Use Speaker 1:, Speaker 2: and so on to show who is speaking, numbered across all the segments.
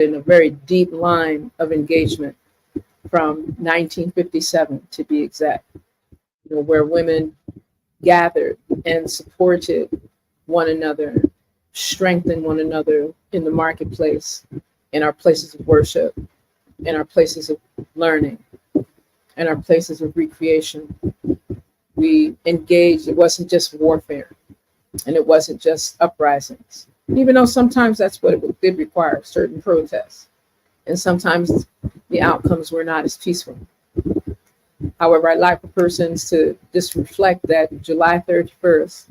Speaker 1: in a very deep line of engagement from 1957 to be exact, where women gathered and supported one another, strengthened one another in the marketplace, in our places of worship, in our places of learning, in our places of recreation. We engaged. It wasn't just warfare, and it wasn't just uprisings, even though sometimes that's what it did require, certain protests. And sometimes the outcomes were not as peaceful. However, I'd like for persons to just reflect that July 31st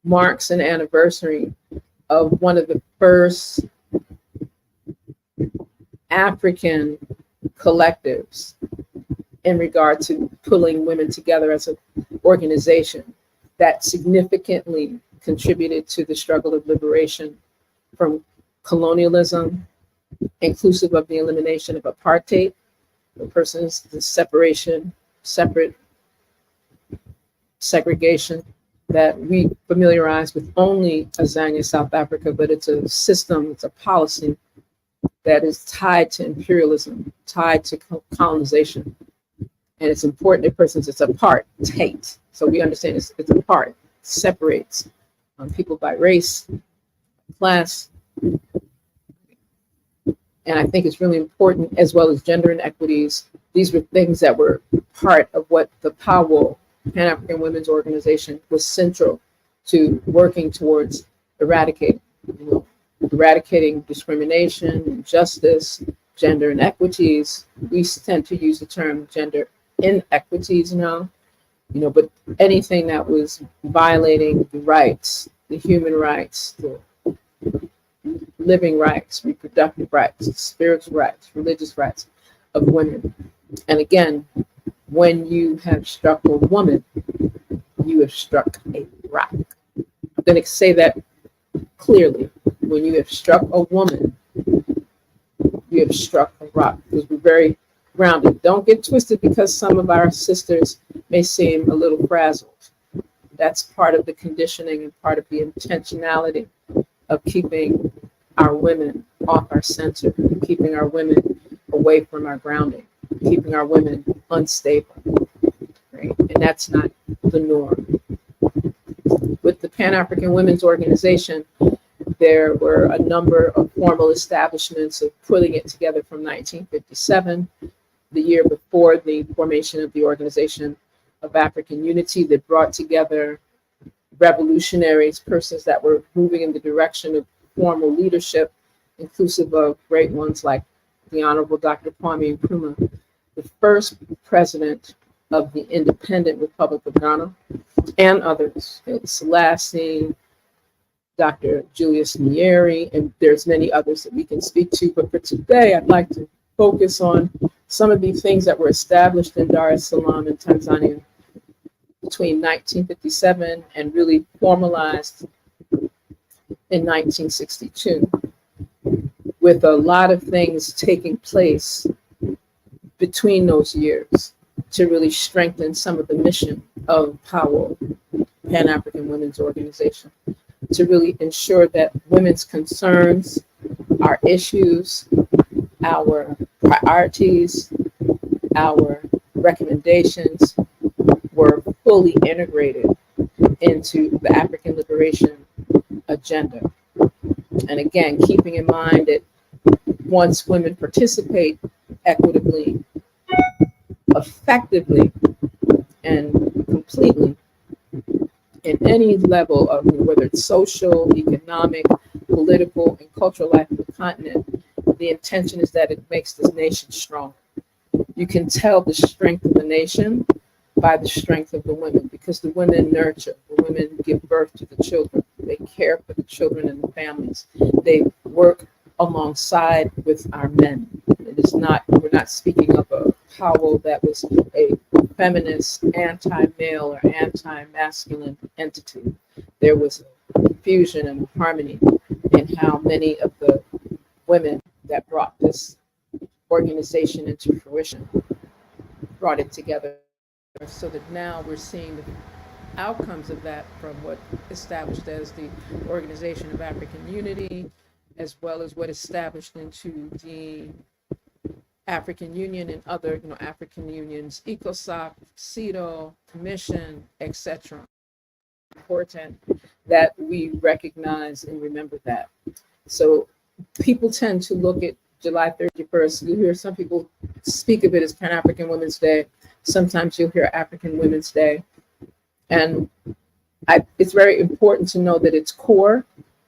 Speaker 1: marks an anniversary of one of the first African collectives in regard to pulling women together as an organization that significantly contributed to the struggle of liberation from colonialism, inclusive of the elimination of apartheid, the separation, separate segregation that we familiarize with only Azania, South Africa, but it's a system, it's a policy that is tied to imperialism, tied to colonization. And it's important to persons, it's apartheid. So we understand it's apart, separates people by race, class. And I think it's really important, as well as gender inequities. These were things that were part of what the Powell Pan-African Women's Organization was central to working towards eradicating. Eradicating discrimination, injustice, gender inequities. We tend to use the term gender inequities now, but anything that was violating the rights, the human rights, the living rights, reproductive rights, spiritual rights, religious rights of women. And again, when you have struck a woman, you have struck a rock. I'm going to say that clearly. When you have struck a woman, you have struck a rock, because we're very grounded. Don't get twisted because some of our sisters may seem a little frazzled. That's part of the conditioning and part of the intentionality of keeping our women off our center, keeping our women away from our grounding, keeping our women unstable, right? And that's not the norm. With the Pan-African Women's Organization, there were a number of formal establishments of putting it together from 1957, the year before the formation of the Organization of African Unity, that brought together revolutionaries, persons that were moving in the direction of formal leadership, inclusive of great ones like the Honorable Dr. Kwame Nkrumah, the first president of the independent Republic of Ghana, and others, Selassie, Dr. Julius Nyeri, and there's many others that we can speak to. But for today, I'd like to focus on some of these things that were established in Dar es Salaam in Tanzania between 1957 and really formalized in 1962, with a lot of things taking place between those years to really strengthen some of the mission of Powell Pan-African Women's Organization, to really ensure that women's concerns, our issues, our priorities, our recommendations were fully integrated into the African liberation agenda. And again, keeping in mind that once women participate equitably, effectively, and completely in any level of whether it's social, economic, political, and cultural life of the continent, the intention is that it makes this nation strong. You can tell the strength of the nation by the strength of the women, because the women nurture, the women give birth to the children, they care for the children and the families, they work alongside with our men. It is not, we're not speaking of a Powell that was a feminist, anti-male or anti-masculine entity. There was a fusion and harmony in how many of the women that brought this organization into fruition brought it together, so that now we're seeing the outcomes of that from what established as the Organization of African Unity as well as what established into the African Union and other, African unions, ECOSOC, CEDAW, Commission, etc. Important that we recognize and remember that. So people tend to look at July 31st. You hear some people speak of it as Pan-African Women's Day. Sometimes you'll hear African Women's Day. And it's very important to know that its core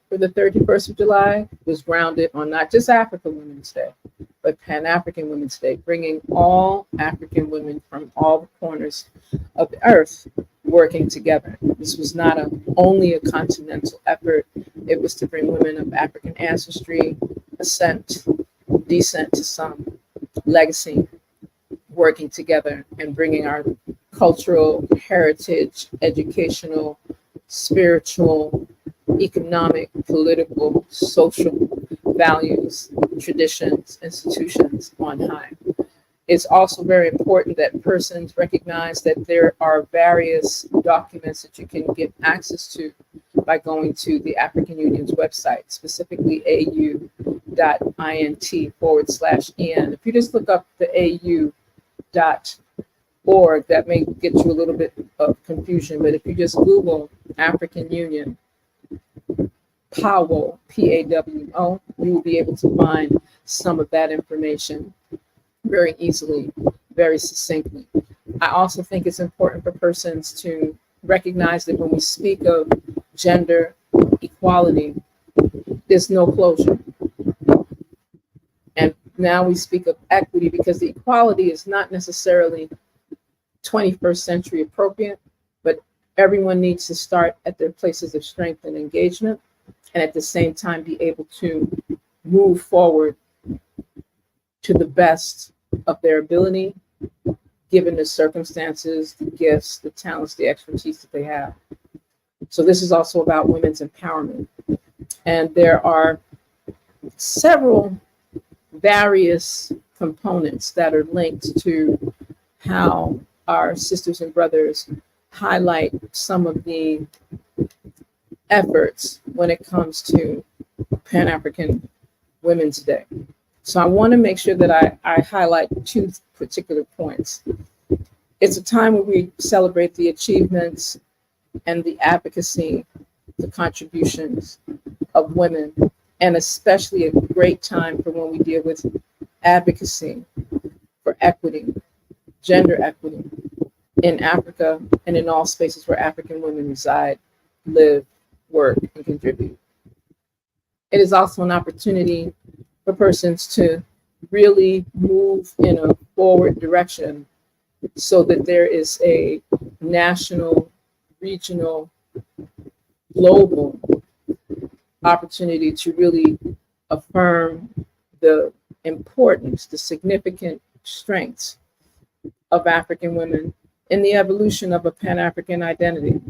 Speaker 1: for the 31st of July was grounded on not just African Women's Day, but Pan-African Women's Day, bringing all African women from all the corners of the earth working together. This was not only a continental effort. It was to bring women of African ancestry, ascent, descent to some, legacy, working together and bringing our cultural heritage, educational, spiritual, economic, political, social values, traditions, institutions on high. It's also very important that persons recognize that there are various documents that you can get access to by going to the African Union's website, specifically au.int/en. If you just look up the au.org, that may get you a little bit of confusion, but if you just Google African Union, PAWO, PAWO, you will be able to find some of that information very easily, very succinctly. I also think it's important for persons to recognize that when we speak of gender equality, there's no closure. And now we speak of equity because the equality is not necessarily 21st century appropriate, but everyone needs to start at their places of strength and engagement, and at the same time be able to move forward to the best of their ability, given the circumstances, the gifts, the talents, the expertise that they have. So this is also about women's empowerment. And there are several various components that are linked to how our sisters and brothers highlight some of the efforts when it comes to Pan-African Women's Day. So I want to make sure that I highlight two particular points. It's a time where we celebrate the achievements and the advocacy, the contributions of women, and especially a great time for when we deal with advocacy for equity, gender equity in Africa and in all spaces where African women reside, live, work, and contribute. It is also an opportunity for persons to really move in a forward direction so that there is a national, regional, global opportunity to really affirm the importance, the significant strengths of African women in the evolution of a Pan-African identity.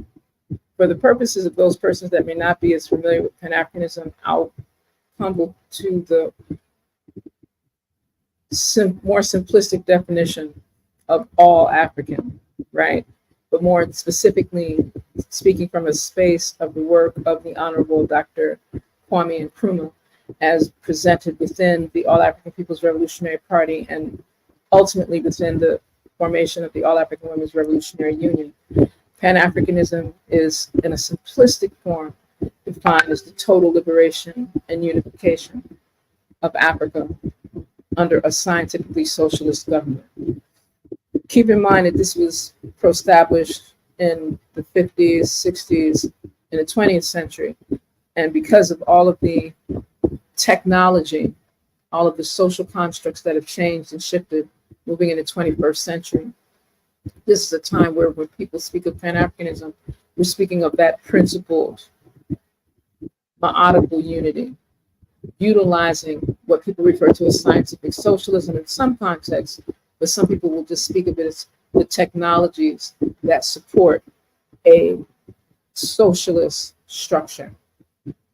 Speaker 1: For the purposes of those persons that may not be as familiar with Pan-Africanism, I'll humble to the more simplistic definition of all African, right? But more specifically, speaking from a space of the work of the Honorable Dr. Kwame Nkrumah, as presented within the All African People's Revolutionary Party and ultimately within the formation of the All African Women's Revolutionary Union. Pan-Africanism is, in a simplistic form, defined as the total liberation and unification of Africa under a scientifically socialist government. Keep in mind that this was established in the 50s, 60s, in the 20th century. And because of all of the technology, all of the social constructs that have changed and shifted moving into the 21st century, this is a time where when people speak of Pan-Africanism, we're speaking of that principled, methodical unity, utilizing what people refer to as scientific socialism in some contexts, but some people will just speak of it as the technologies that support a socialist structure.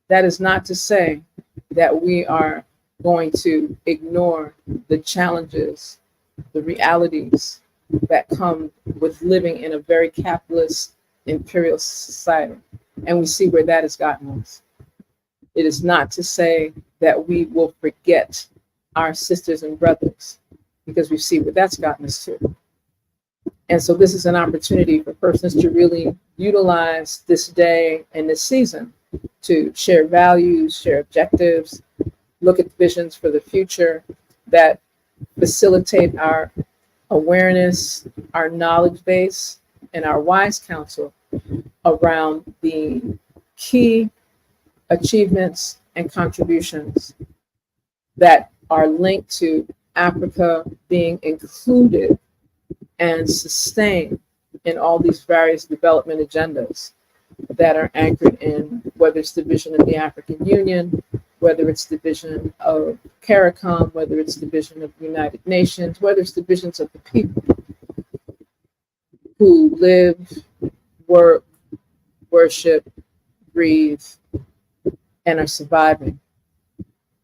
Speaker 1: That is not to say that we are going to ignore the challenges, the realities that come with living in a very capitalist, imperial society. And we see where that has gotten us. It is not to say that we will forget our sisters and brothers, because we see what that's gotten us to. And so this is an opportunity for persons to really utilize this day and this season to share values, share objectives, look at visions for the future that facilitate our awareness, our knowledge base, and our wise counsel around the key achievements and contributions that are linked to Africa being included and sustained in all these various development agendas that are anchored in, whether it's the vision of the African Union, whether it's the vision of CARICOM, whether it's the vision of the United Nations, whether it's the visions of the people who live, work, worship, breathe, and are surviving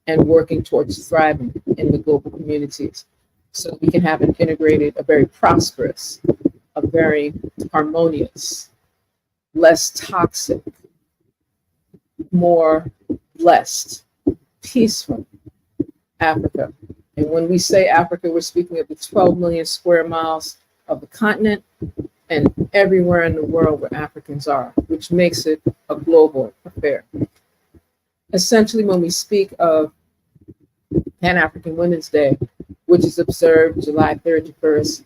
Speaker 1: and working towards thriving in the global communities, so we can have an integrated, a very prosperous, a very harmonious, less toxic, more blessed, peaceful Africa. And when we say Africa, we're speaking of the 12 million square miles of the continent and everywhere in the world where Africans are, which makes it a global affair. Essentially, when we speak of Pan-African Women's Day, which is observed July 3rd to 1st,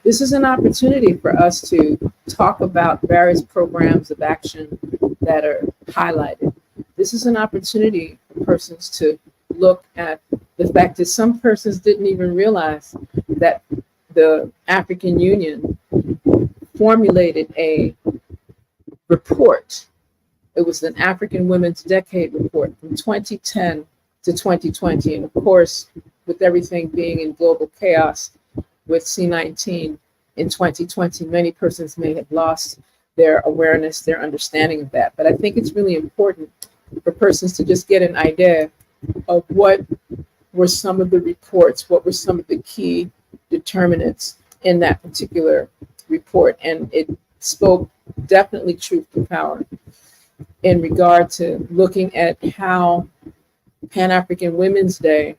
Speaker 1: this is an opportunity for us to talk about various programs of action that are highlighted. This is an opportunity for persons to look at the fact that some persons didn't even realize that the African Union formulated a report. It was an African Women's Decade report from 2010 to 2020. And of course, with everything being in global chaos with C-19 in 2020, many persons may have lost their awareness, their understanding of that. But I think it's really important for persons to just get an idea of what were some of the reports, what were some of the key determinants in that particular report. And it spoke definitely truth to power in regard to looking at how Pan-African Women's Day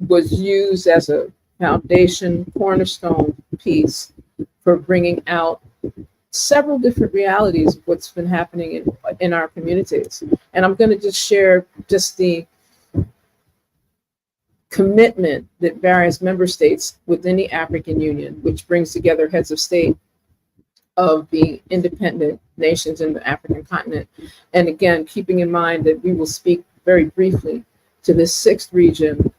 Speaker 1: was used as a foundation, cornerstone piece for bringing out several different realities of what's been happening in our communities. And I'm going to just share just the commitment that various member states within the African Union, which brings together heads of state of the independent nations in the African continent. And again, keeping in mind that we will speak very briefly to the sixth region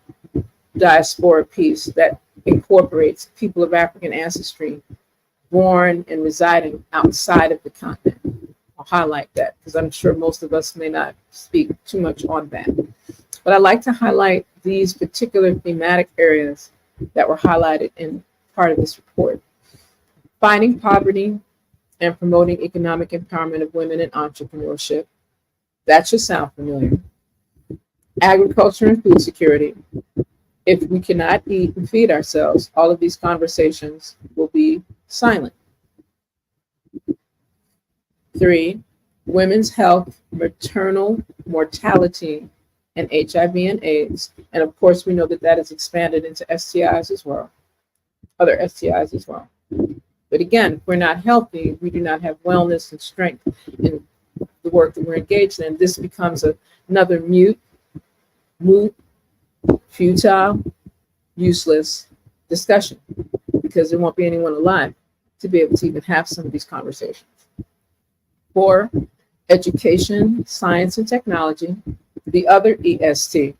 Speaker 1: diaspora piece that incorporates people of African ancestry born and residing outside of the continent. I'll highlight that because I'm sure most of us may not speak too much on that. But I'd like to highlight these particular thematic areas that were highlighted in part of this report. Fighting poverty and promoting economic empowerment of women and entrepreneurship. That should sound familiar. Agriculture and food security. If we cannot eat and feed ourselves, all of these conversations will be silent. 3, women's health, maternal mortality, and HIV and AIDS. And of course, we know that that is expanded into STIs as well, other STIs as well. But again, if we're not healthy, we do not have wellness and strength in the work that we're engaged in. This becomes another moot, futile, useless discussion because there won't be anyone alive to be able to even have some of these conversations. 4, education, science, and technology, the other EST.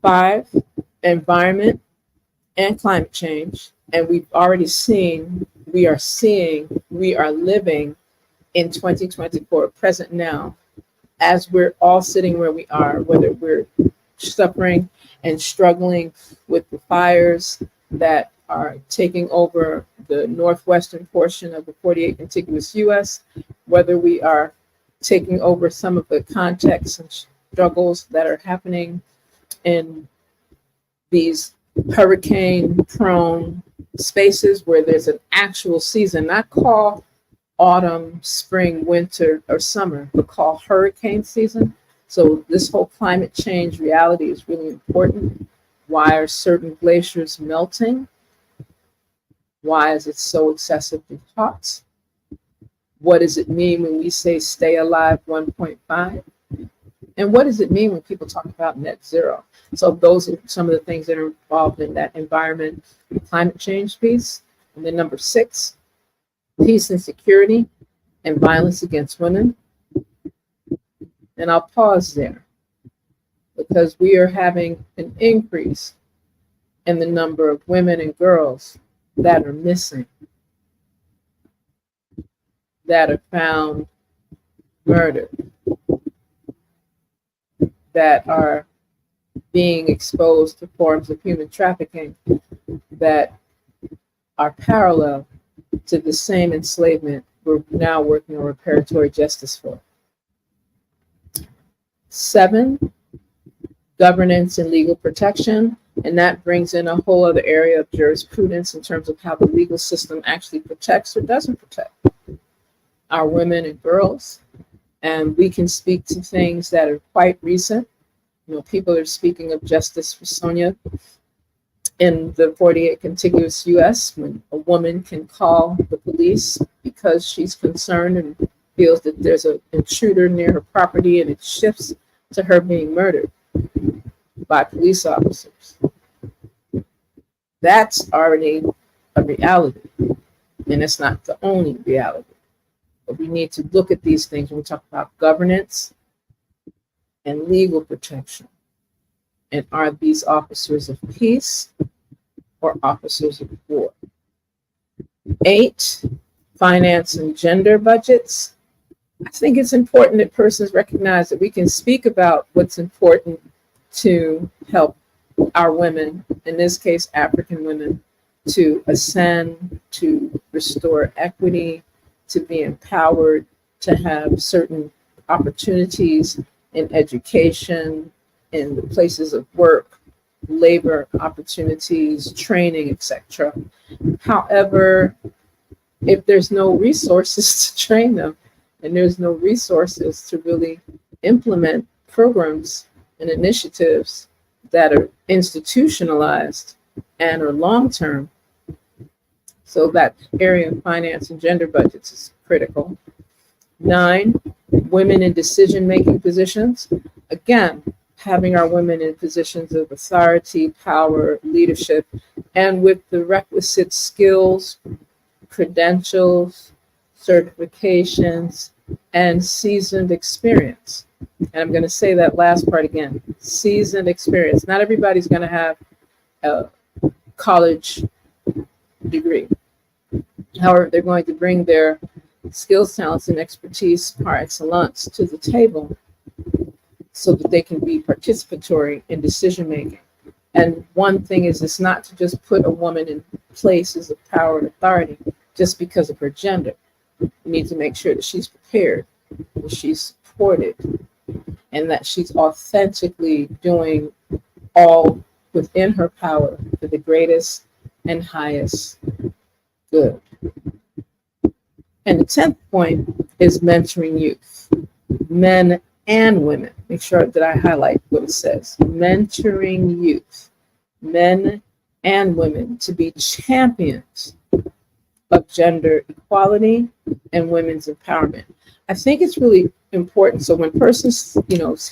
Speaker 1: 5, environment and climate change. And we've already seen, we are living in 2024, present now, as we're all sitting where we are, whether we're suffering and struggling with the fires that are taking over the northwestern portion of the 48 contiguous US, whether we are taking over some of the contexts and struggles that are happening in these hurricane-prone spaces where there's an actual season, not called autumn, spring, winter, or summer, but called hurricane season. So this whole climate change reality is really important. Why are certain glaciers melting? Why is it so excessively hot? What does it mean when we say stay alive 1.5? And what does it mean when people talk about net zero? So those are some of the things that are involved in that environment climate change piece. And then number 6, peace and security and violence against women. And I'll pause there because we are having an increase in the number of women and girls that are missing, that are found murdered, that are being exposed to forms of human trafficking that are parallel to the same enslavement we're now working on reparatory justice for. 7, governance and legal protection. And that brings in a whole other area of jurisprudence in terms of how the legal system actually protects or doesn't protect our women and girls. And we can speak to things that are quite recent. You know, people are speaking of justice for Sonia in the 48 contiguous US, when a woman can call the police because she's concerned and feels that there's an intruder near her property, and it shifts to her being murdered by police officers. That's already a reality, and it's not the only reality. But we need to look at these things when we talk about governance and legal protection. And are these officers of peace or officers of war? 8, finance and gender budgets. I think it's important that persons recognize that we can speak about what's important to help our women, in this case, African women, to ascend, to restore equity, to be empowered, to have certain opportunities in education, in the places of work, labor opportunities, training, etc. However, if there's no resources to train them, and there's no resources to really implement programs and initiatives that are institutionalized and are long-term, so that area of finance and gender budgets is critical. 9, women in decision-making positions. Again, having our women in positions of authority, power, leadership, and with the requisite skills, credentials, certifications, and seasoned experience. And I'm going to say that last part again, seasoned experience. Not everybody's going to have a college degree. However, they're going to bring their skills, talents, and expertise par excellence to the table so that they can be participatory in decision making. And one thing is, it's not to just put a woman in places of power and authority just because of her gender. You need to make sure that she's prepared, that she's supported, and that she's authentically doing all within her power for the greatest and highest good. And the 10th point is mentoring youth, men and women. Make sure that I highlight what it says. Mentoring youth, men and women, to be champions of gender equality and women's empowerment. I think it's really important. So when persons,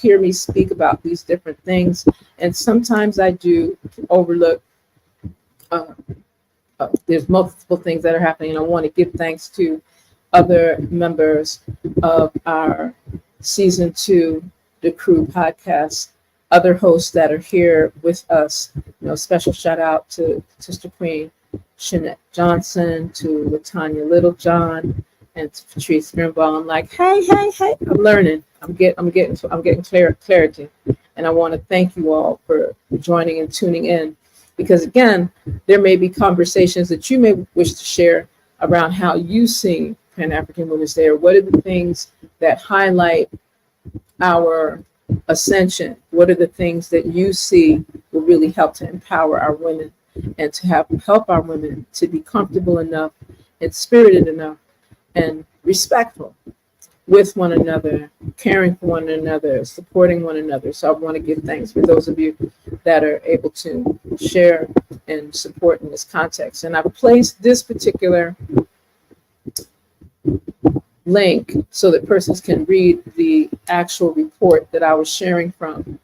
Speaker 1: hear me speak about these different things, and sometimes I do overlook, there's multiple things that are happening, and I want to give thanks to other members of our season 2 The Crew podcast, other hosts that are here with us. Special shout out to Sister Queen Shanette Johnson, to Latanya Littlejohn, and to Patrice Grimbaugh. I'm like, hey, I'm learning. I'm getting clarity, and I want to thank you all for joining and tuning in, because again, there may be conversations that you may wish to share around how you see Pan-African Women's Day, or what are the things that highlight our ascension? What are the things that you see will really help to empower our women and to help our women to be comfortable enough and spirited enough and respectful with one another, caring for one another, supporting one another. So I want to give thanks for those of you that are able to share and support in this context. And I've placed this particular link so that persons can read the actual report that I was sharing from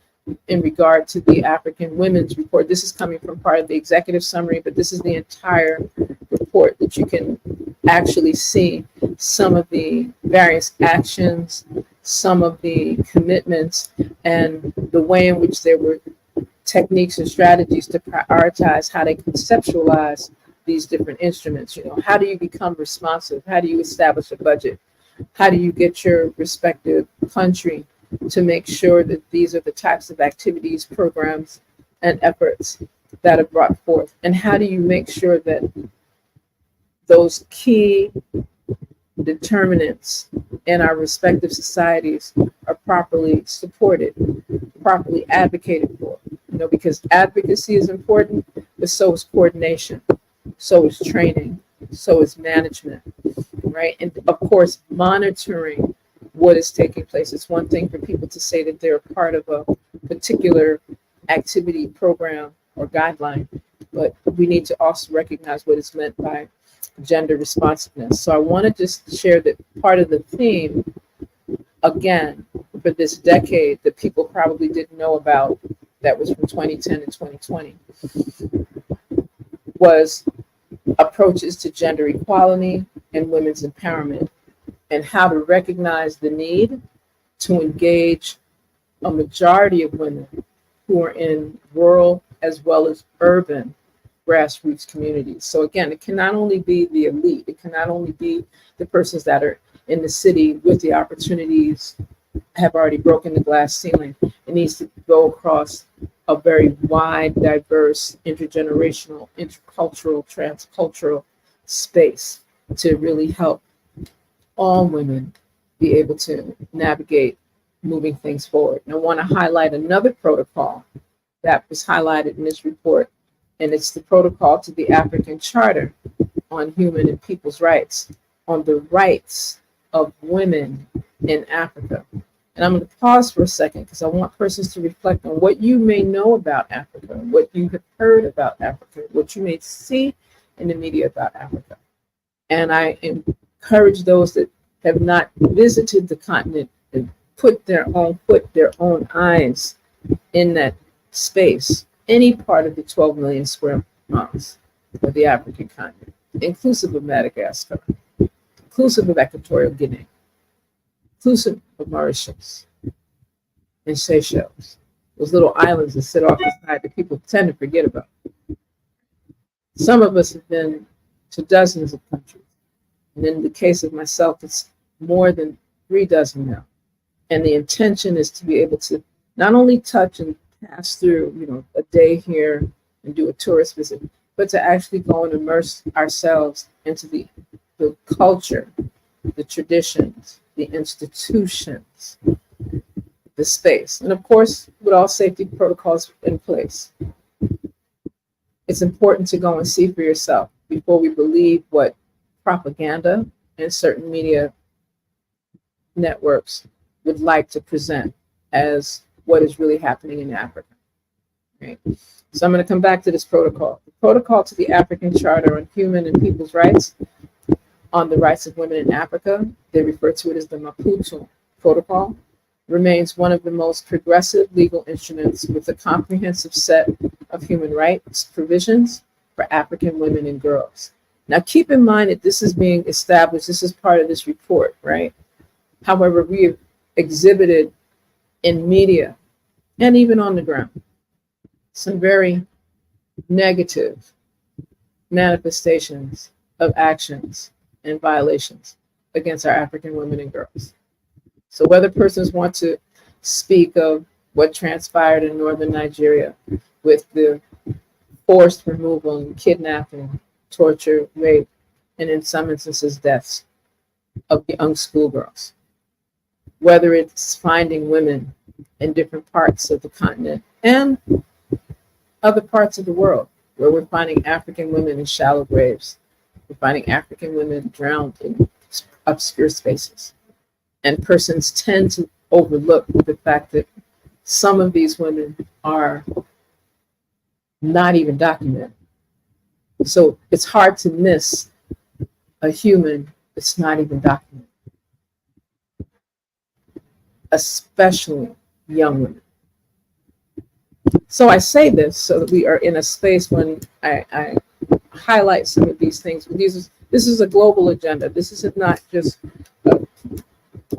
Speaker 1: in regard to the African Women's Report. This is coming from part of the executive summary, but this is the entire report that you can actually see some of the various actions, some of the commitments, and the way in which there were techniques and strategies to prioritize how they conceptualize these different instruments. You know, how do you become responsive? How do you establish a budget? How do you get your respective country to make sure that these are the types of activities, programs, and efforts that are brought forth? And how do you make sure that those key determinants in our respective societies are properly supported, properly advocated for? You know, because advocacy is important, but so is coordination, so is training, so is management, right? And of course, monitoring what is taking place. It's one thing for people to say that they're part of a particular activity, program, or guideline, but we need to also recognize what is meant by gender responsiveness. So I want to just share that part of the theme, again, for this decade that people probably didn't know about, that was from 2010 and 2020, was approaches to gender equality and women's empowerment, and how to recognize the need to engage a majority of women who are in rural as well as urban grassroots communities. So again, it can not only be the elite, it can not only be the persons that are in the city with the opportunities, have already broken the glass ceiling. It needs to go across a very wide, diverse, intergenerational, intercultural, transcultural space to really help all women be able to navigate moving things forward. And I want to highlight another protocol that was highlighted in this report, and it's the protocol to the African Charter on Human and People's Rights, on the rights of women in Africa. And I'm going to pause for a second because I want persons to reflect on what you may know about Africa, what you have heard about Africa, what you may see in the media about Africa. And I encourage those that have not visited the continent and put their own eyes in that space, any part of the 12 million square miles of the African continent, inclusive of Madagascar, inclusive of Equatorial Guinea, inclusive of Mauritius and Seychelles, those little islands that sit off the side that people tend to forget about. Some of us have been to dozens of countries. And in the case of myself, it's more than 3 dozen now. And the intention is to be able to not only touch and pass through, you know, a day here and do a tourist visit, but to actually go and immerse ourselves into the culture, the traditions, the institutions, the space, and of course, with all safety protocols in place. It's important to go and see for yourself before we believe what propaganda and certain media networks would like to present as what is really happening in Africa. Right? So I'm going to come back to this protocol. The protocol to the African Charter on Human and People's Rights, on the rights of women in Africa, they refer to it as the Maputo Protocol, remains one of the most progressive legal instruments with a comprehensive set of human rights provisions for African women and girls. Now, keep in mind that this is being established, this is part of this report, right? However, we have exhibited in media and even on the ground some very negative manifestations of actions and violations against our African women and girls. So whether persons want to speak of what transpired in northern Nigeria with the forced removal and kidnapping, torture, rape, and in some instances deaths of young schoolgirls, whether it's finding women in different parts of the continent and other parts of the world where we're finding African women in shallow graves, we're finding African women drowned in obscure spaces. And persons tend to overlook the fact that some of these women are not even documented. So it's hard to miss a human that's not even documented, especially young women. So I say this so that we are in a space when I highlight some of these things. This is a global agenda. This is not just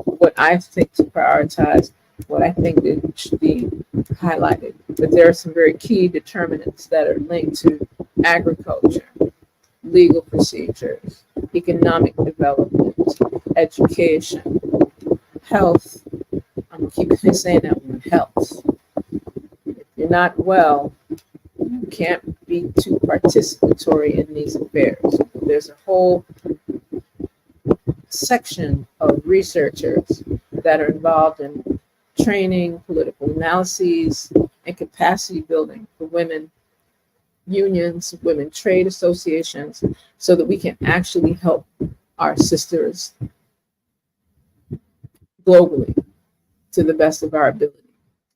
Speaker 1: what I think to prioritize, what I think that should be highlighted. But there are some very key determinants that are linked to agriculture, legal procedures, economic development, education, health. I'm keeping saying that one, health. If you're not well, you can't be too participatory in these affairs. There's a whole section of researchers that are involved in training, political analyses, and capacity building for women unions, women trade associations, so that we can actually help our sisters globally to the best of our ability.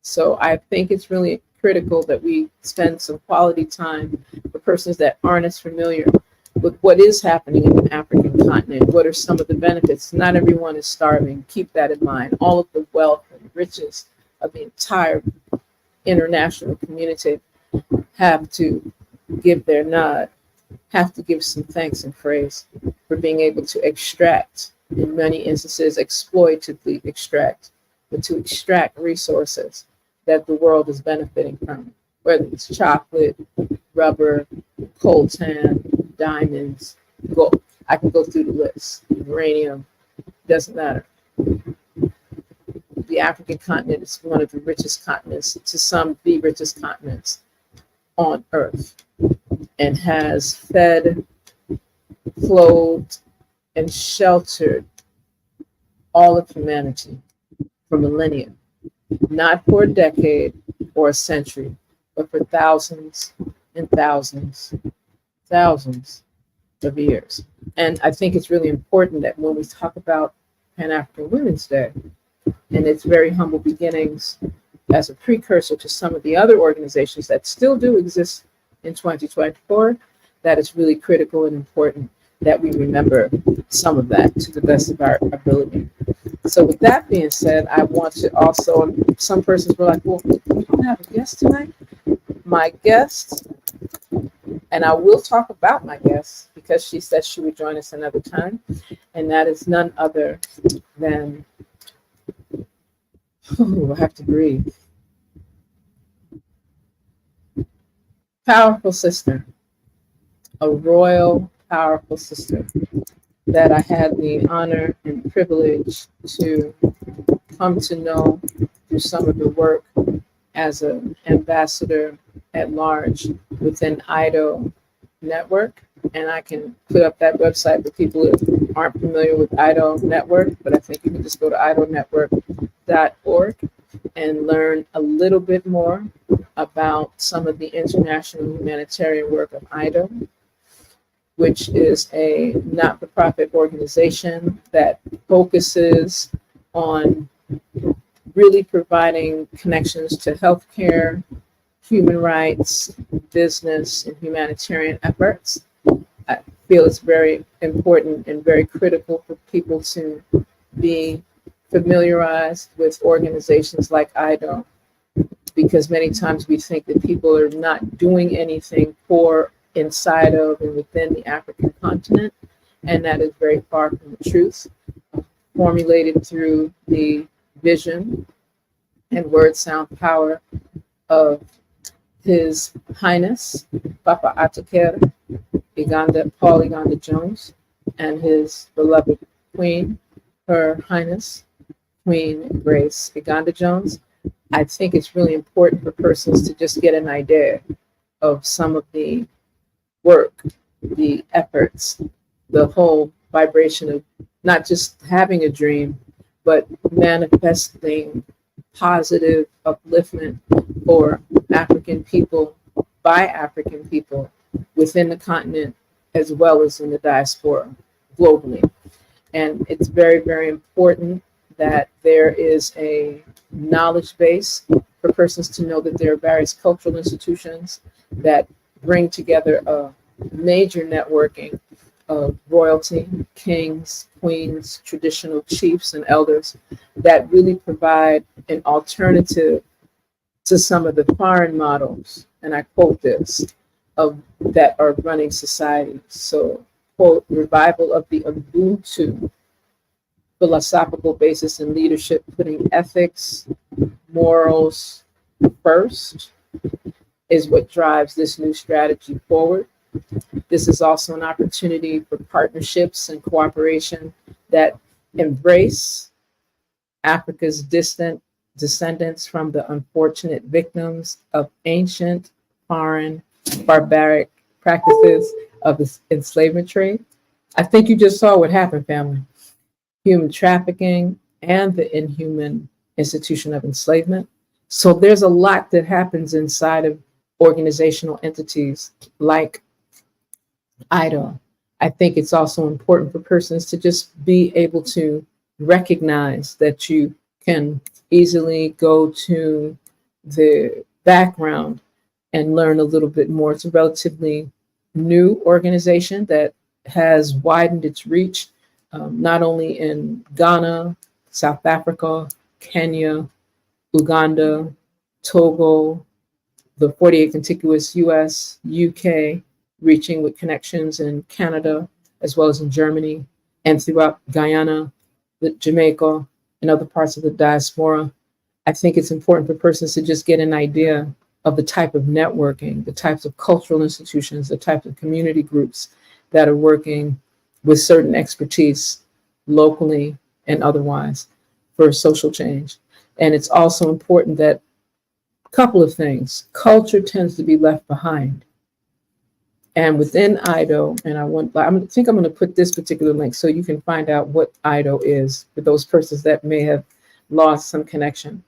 Speaker 1: So I think it's really critical that we spend some quality time for persons that aren't as familiar with what is happening in the African continent. What are some of the benefits? Not everyone is starving. Keep that in mind. All of the wealth and riches of the entire international community have to give their nod, have to give some thanks and praise for being able to extract, in many instances, exploitatively extract, but to extract resources that the world is benefiting from, whether it's chocolate, rubber, coltan, diamonds, gold. I can go through the list. Uranium, doesn't matter. The African continent is one of the richest continents, to some, the richest continents on Earth, and has fed, clothed, and sheltered all of humanity for millennia, not for a decade or a century, but for thousands and thousands of years. And I think it's really important that when we talk about Pan-African Women's Day and its very humble beginnings as a precursor to some of the other organizations that still do exist in 2024, that it's really critical and important that we remember some of that to the best of our ability. So with that being said, I want to also, some persons were like, well, we don't have a guest tonight. My guest, and I will talk about my guest because she said she would join us another time, and that is none other than, I have to breathe. Powerful sister, a royal, powerful sister that I had the honor and privilege to come to know through some of the work as an ambassador at large within IDO Network. And I can put up that website for people who aren't familiar with IDO Network, but I think you can just go to idonetwork.org and learn a little bit more about some of the international humanitarian work of IDO, which is a not-for-profit organization that focuses on really providing connections to healthcare, human rights, business, and humanitarian efforts. I feel it's very important and very critical for people to be familiarized with organizations like IDO, because many times we think that people are not doing anything for, inside of, and within the African continent, and that is very far from the truth. Formulated through the vision and word sound power of His Highness Papa Atakere Paul Iganda Jones, and his beloved Queen, Her Highness Queen Grace Iganda Jones. I think it's really important for persons to just get an idea of some of the work, the efforts, the whole vibration of not just having a dream, but manifesting positive upliftment for African people, by African people, within the continent, as well as in the diaspora globally. And it's very, very important that there is a knowledge base for persons to know that there are various cultural institutions that bring together a major networking of royalty, kings, queens, traditional chiefs, and elders that really provide an alternative to some of the foreign models, and I quote this, of that are running society. So, quote, revival of the Ubuntu philosophical basis in leadership, putting ethics, morals first, is what drives this new strategy forward. This is also an opportunity for partnerships and cooperation that embrace Africa's distant descendants from the unfortunate victims of ancient, foreign, barbaric practices of the enslavement trade. I think you just saw what happened, family. Human trafficking and the inhuman institution of enslavement. So there's a lot that happens inside of organizational entities like IDO. I think it's also important for persons to just be able to recognize that you can easily go to the background and learn a little bit more. It's a relatively new organization that has widened its reach, not only in Ghana, South Africa, Kenya, Uganda, Togo, the 48 contiguous US, UK, reaching with connections in Canada, as well as in Germany, and throughout Guyana, Jamaica, and other parts of the diaspora. I think it's important for persons to just get an idea of the type of networking, the types of cultural institutions, the types of community groups that are working with certain expertise locally and otherwise for social change. And it's also important that a couple of things. Culture tends to be left behind. And within IDO, and I think I'm going to put this particular link so you can find out what IDO is for those persons that may have lost some connection,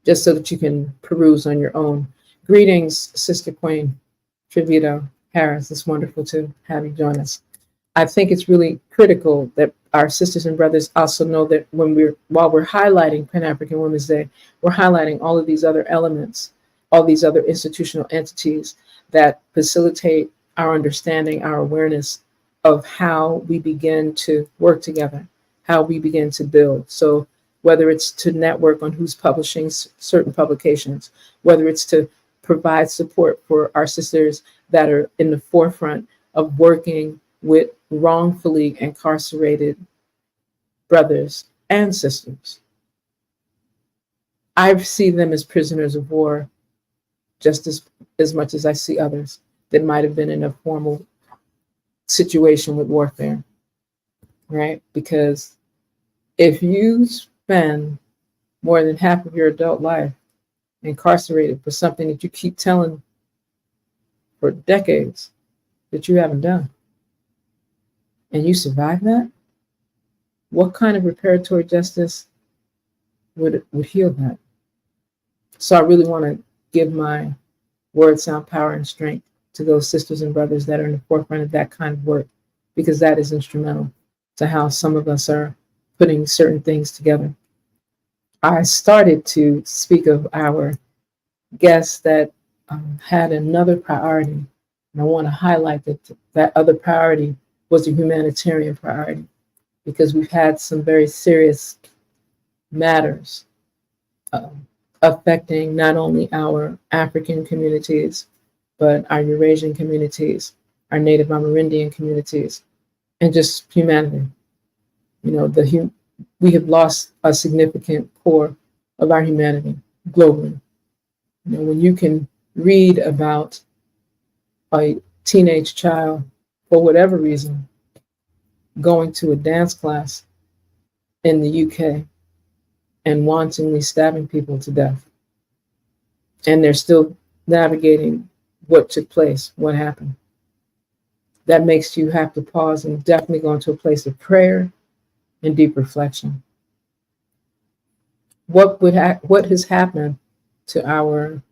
Speaker 1: just so that you can peruse on your own. Greetings, Sister Queen Trevita Harris. It's wonderful to have you join us. I think it's really critical that our sisters and brothers also know that while we're highlighting Pan-African Women's Day, we're highlighting all of these other elements, all these other institutional entities that facilitate our understanding, our awareness of how we begin to work together, how we begin to build. So whether it's to network on who's publishing certain publications, whether it's to provide support for our sisters that are in the forefront of working with wrongfully incarcerated brothers and sisters. I see them as prisoners of war just as much as I see others that might have been in a formal situation with warfare, right? Because if you spend more than half of your adult life incarcerated for something that you keep telling for decades that you haven't done, and you survive that, what kind of reparatory justice would heal that? So I really want to give my word, sound, power, and strength to those sisters and brothers that are in the forefront of that kind of work, because that is instrumental to how some of us are putting certain things together. I started to speak of our guests that had another priority, and I want to highlight that other priority was a humanitarian priority, because we've had some very serious matters affecting not only our African communities, but our Eurasian communities, our Native Amerindian communities, and just humanity. You know, we have lost a significant core of our humanity globally. You know, when you can read about a teenage child, for whatever reason, going to a dance class in the UK and wantonly stabbing people to death, and they're still navigating what took place, what happened. That makes you have to pause and definitely go into a place of prayer and deep reflection. What has happened to our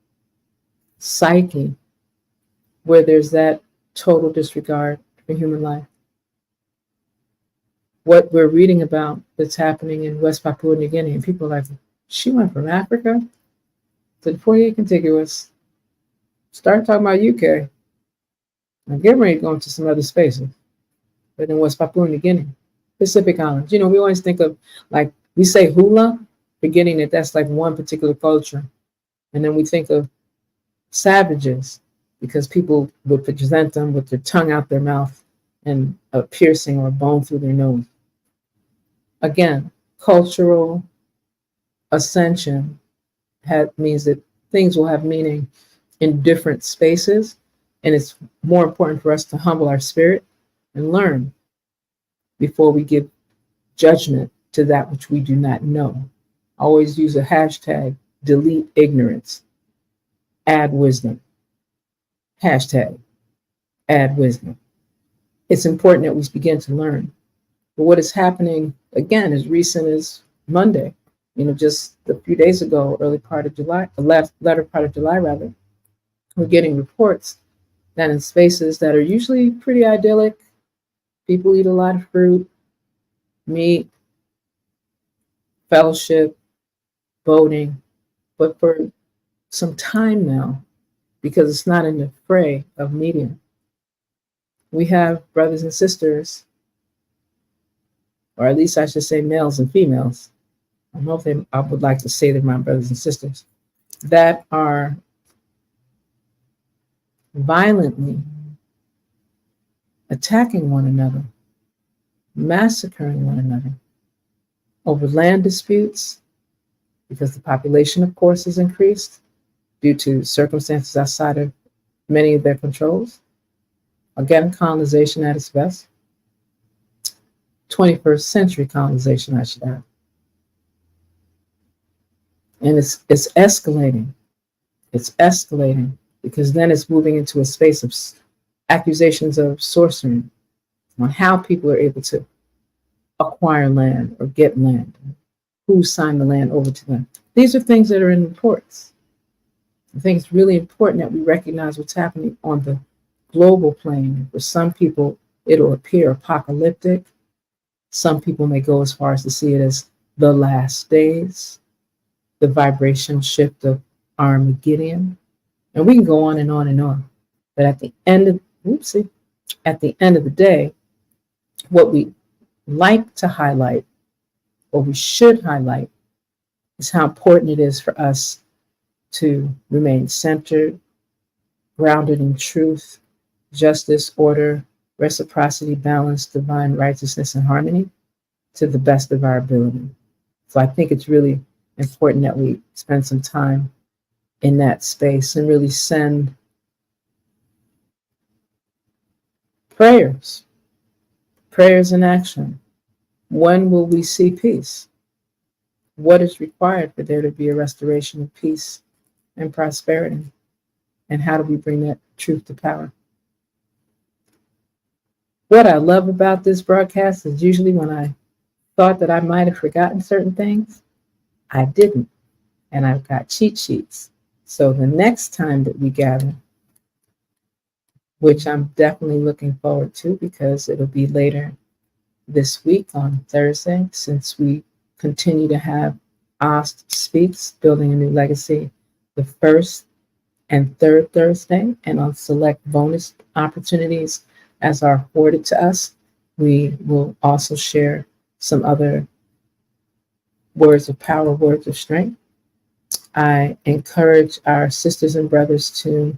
Speaker 1: psyche where there's that total disregard for human life? what we're reading about that's happening in West Papua New Guinea. And people are like, she went from Africa to the 48 contiguous, start talking about UK. I'm getting ready to go into some other spaces, but in West Papua New Guinea, Pacific Islands. We always think of, like, we say hula, forgetting that that's like one particular culture. And then we think of savages because people would present them with their tongue out their mouth and a piercing or a bone through their nose. Again, cultural ascension means that things will have meaning in different spaces, and it's more important for us to humble our spirit and learn before we give judgment to that which we do not know. Always use a hashtag, delete ignorance, add wisdom. Hashtag, add wisdom. It's important that we begin to learn. But what is happening, again, as recent as Monday, just a few days ago, latter part of July, rather, we're getting reports that in spaces that are usually pretty idyllic, people eat a lot of fruit, meat, fellowship, boating, but for some time now, because it's not in the fray of media, we have brothers and sisters, or at least I should say males and females. I would like to say they're my brothers and sisters, that are violently attacking one another, massacring one another over land disputes, because the population, of course, has increased due to circumstances outside of many of their controls. Again, colonization at its best. 21st century colonization, I should add. And it's escalating. It's escalating because then it's moving into a space of accusations of sorcery on how people are able to acquire land or get land, who signed the land over to them. These are things that are in reports. I think it's really important that we recognize what's happening on the global plane. For some people, it'll appear apocalyptic. Some people may go as far as to see it as the last days, the vibration shift of Armageddon. And we can go on and on and on. But at the end of the day, what we like to highlight, or we should highlight, is how important it is for us to remain centered, grounded in truth, justice, order, reciprocity, balance, divine righteousness, and harmony to the best of our ability. So I think it's really important that we spend some time in that space and really send prayers in action. When will we see peace? What is required for there to be a restoration of peace and prosperity? And how do we bring that truth to power? What I love about this broadcast is usually when I thought that I might have forgotten certain things, I didn't. And I've got cheat sheets. So the next time that we gather, which I'm definitely looking forward to because it'll be later this week on Thursday, since we continue to have AST Speaks, Building a New Legacy, the first and third Thursday, and on select bonus opportunities as are afforded to us. We will also share some other words of power, words of strength. I encourage our sisters and brothers to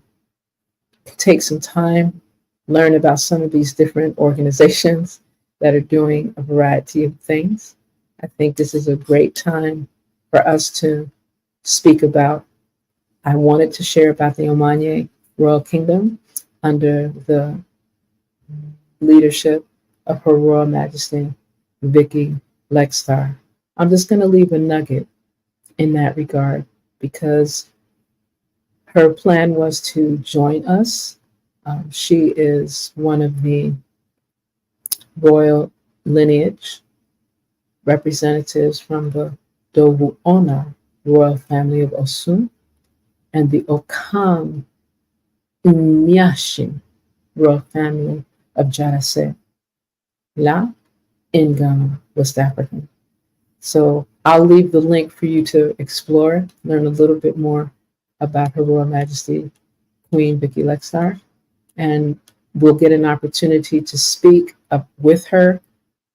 Speaker 1: take some time, learn about some of these different organizations that are doing a variety of things. I think this is a great time for us to speak about. I wanted to share about the Omanye Royal Kingdom under the leadership of Her Royal Majesty, Vicky Lextar. I'm just going to leave a nugget in that regard because her plan was to join us. She is one of the royal lineage representatives from the Dovu Ona royal family of Osun and the Okam Umyashin royal family of Jarase. Là, in Ghana, West Africa. So I'll leave the link for you to explore, learn a little bit more about Her Royal Majesty Queen Vicky Lextar, and we'll get an opportunity to speak with her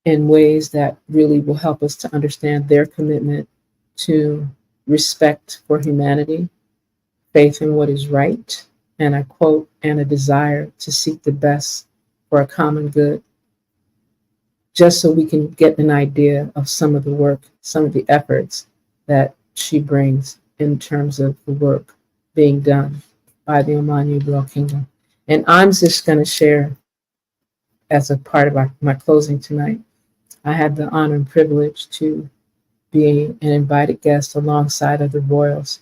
Speaker 1: in ways that really will help us to understand their commitment to respect for humanity, faith in what is right, and I quote, and a desire to seek the best for a common good, just so we can get an idea of some of the work, some of the efforts that she brings in terms of the work being done by the Omani Royal Kingdom. And I'm just going to share, as a part of my closing tonight, I had the honor and privilege to be an invited guest alongside of the royals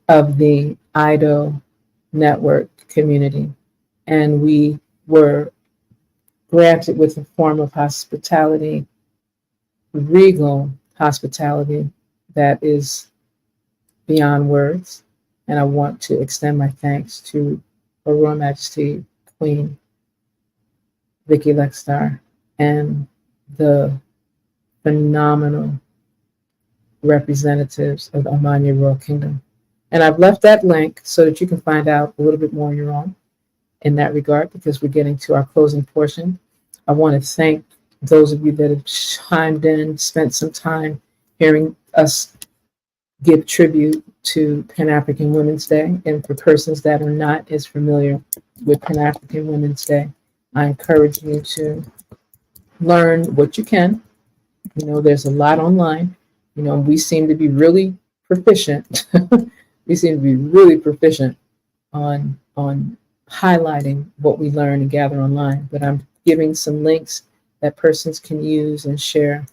Speaker 1: of the IDO network community. And we were granted with a form of hospitality, regal hospitality that is beyond words. And I want to extend my thanks to Her Royal Majesty Queen Vicky Lextar and the phenomenal representatives of the Omani Royal Kingdom. And I've left that link so that you can find out a little bit more on your own in that regard, because we're getting to our closing portion. I want to thank those of you that have chimed in, spent some time hearing us give tribute to Pan-African Women's Day. And for persons that are not as familiar with Pan-African Women's Day, I encourage you to learn what you can. You know, there's a lot online. You know, we seem to be really proficient. We seem to be really proficient on highlighting what we learn and gather online. But I'm giving some links that persons can use and share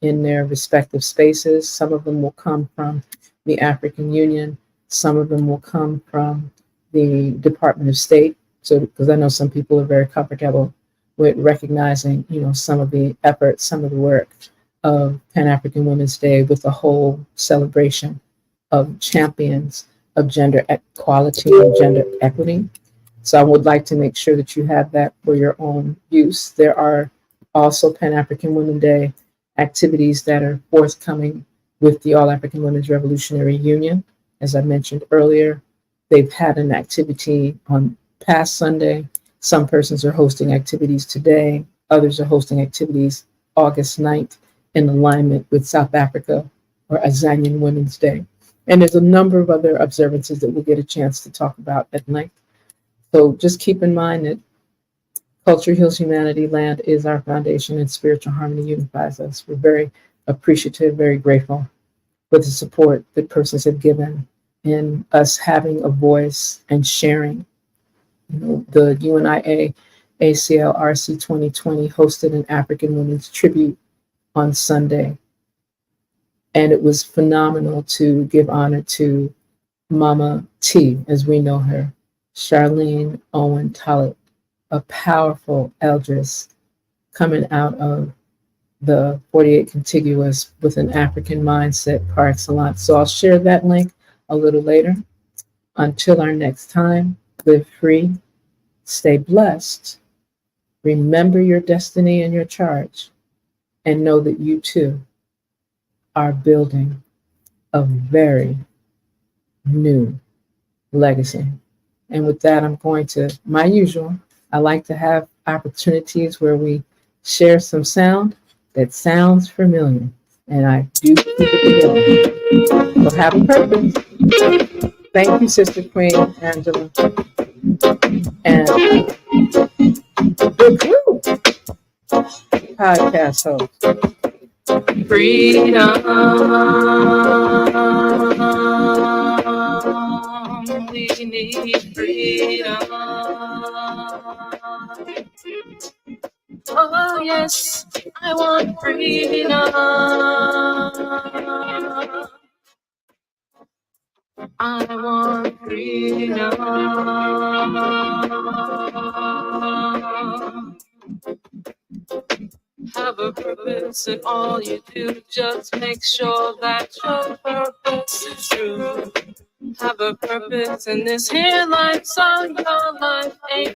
Speaker 1: in their respective spaces. Some of them will come from the African Union. Some of them will come from the Department of State. So, because I know some people are very comfortable with recognizing, you know, some of the efforts, some of the work of Pan-African Women's Day with a whole celebration of champions of gender equality and gender equity. So I would like to make sure that you have that for your own use. There are also Pan-African Women's Day activities that are forthcoming with the All African Women's Revolutionary Union. As I mentioned earlier, they've had an activity on past Sunday. Some persons are hosting activities today. Others are hosting activities August 9th in alignment with South Africa or Azanian Women's Day. And there's a number of other observances that we'll get a chance to talk about at length. So just keep in mind that culture heals humanity, land is our foundation, and spiritual harmony unifies us. We're very appreciative, very grateful for the support that persons have given in us having a voice and sharing. You know, the UNIA ACLRC 2020 hosted an African Women's Tribute on Sunday. And it was phenomenal to give honor to Mama T, as we know her, Charlene Owen Tullett, a powerful eldris coming out of the 48 contiguous with an African mindset par excellence. So I'll share that link a little later. Until our next time, live free, stay blessed, remember your destiny and your charge, and know that you too are building a very new legacy. And with that, I'm going to, my usual, I like to have opportunities where we share some sound that sounds familiar. And I do keep it together. We'll have a purpose. Thank you, Sister Queen Angela. And the crew, podcast host. Freedom. We need freedom. Oh, yes, I want freedom. I want freedom. Have a purpose in all you do. Just make sure that your purpose is true. Have a purpose in this here life, so your life ain't